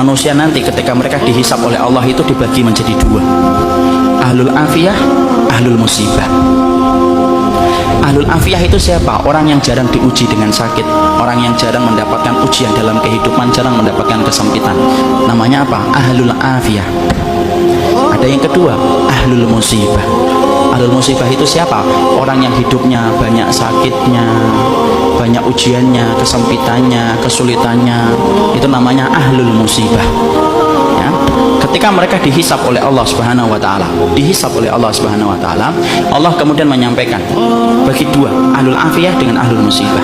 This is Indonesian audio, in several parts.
manusia nanti ketika mereka dihisab oleh Allah itu dibagi menjadi dua. Ahlul afiyah, ahlul musibah. Ahlul afiyah itu siapa? Orang yang jarang diuji dengan sakit, orang yang jarang mendapatkan ujian dalam kehidupan, jarang mendapatkan kesempitan. Namanya apa? Ahlul afiyah. Ada yang kedua, ahlul musibah. Ahlul musibah itu siapa? Orang yang hidupnya banyak sakitnya, banyak ujiannya, kesempitannya, kesulitannya. Itu namanya ahlul musibah. Ya. Ketika mereka dihisab oleh Allah Subhanahu wa taala, Allah kemudian menyampaikan bagi dua, ahlul afiyah dengan ahlul musibah.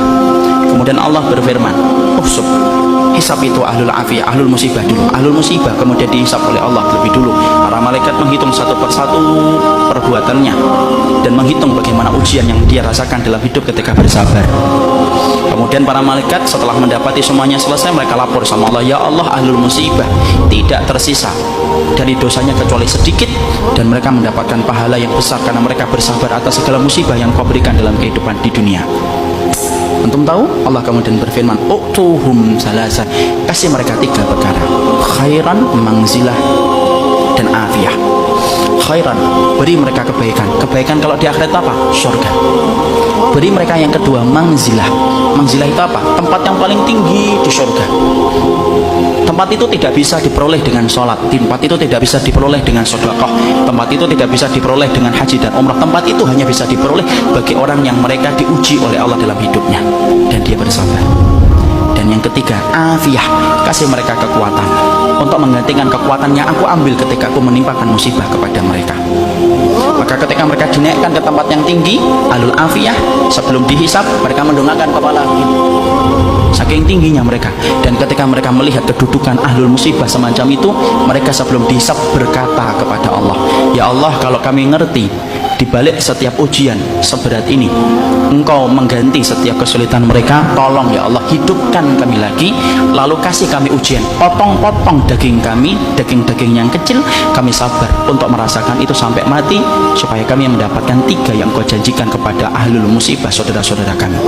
Kemudian Allah berfirman, "Uhsub." Hisab itu ahlul afiyah, ahlul musibah dulu. Ahlul musibah kemudian dihisab oleh Allah lebih dulu. Para malaikat menghitung satu persatu perbuatannya dan menghitung bagaimana ujian yang dia rasakan dalam hidup ketika bersabar. Kemudian para malaikat setelah mendapati semuanya selesai, mereka lapor sama Allah, "Ya Allah, ahlul musibah tidak tersisa dari dosanya kecuali sedikit, dan mereka mendapatkan pahala yang besar karena mereka bersabar atas segala musibah yang Kau berikan dalam kehidupan di dunia." Antum tahu? Allah kemudian berfirman, "Utuhum salasa." Kasih mereka tiga perkara: khairan, manzilah, dan afiyah. Khairan, beri mereka kebaikan. Kebaikan kalau di akhirat apa? Surga. Beri mereka yang kedua, manzilah. Manzilah itu apa? Tempat yang paling tinggi di surga. Tempat itu tidak bisa diperoleh dengan sholat, tempat itu tidak bisa diperoleh dengan sedekah, tempat itu tidak bisa diperoleh dengan haji dan umrah. Tempat itu hanya bisa diperoleh bagi orang yang mereka diuji oleh Allah dalam hidupnya dan dia bersabar. Dan yang ketiga, afiyah, kasih mereka kekuatan untuk menggantikan kekuatan yang aku ambil ketika aku menimpakan musibah kepada mereka. Maka ketika mereka dinaikkan ke tempat yang tinggi, ahlul afiyah, sebelum dihisab mereka mendongakkan kepala saking tingginya mereka. Dan ketika mereka melihat kedudukan ahlul musibah semacam itu, mereka sebelum dihisab berkata kepada Allah, "Ya Allah, kalau kami ngerti di balik setiap ujian seberat ini Engkau mengganti setiap kesulitan mereka, tolong ya Allah hidupkan kami lagi, lalu kasih kami ujian, potong-potong daging kami, daging-daging yang kecil, kami sabar untuk merasakan itu sampai mati, supaya kami mendapatkan tiga yang Kau janjikan kepada ahlul musibah saudara-saudara kami."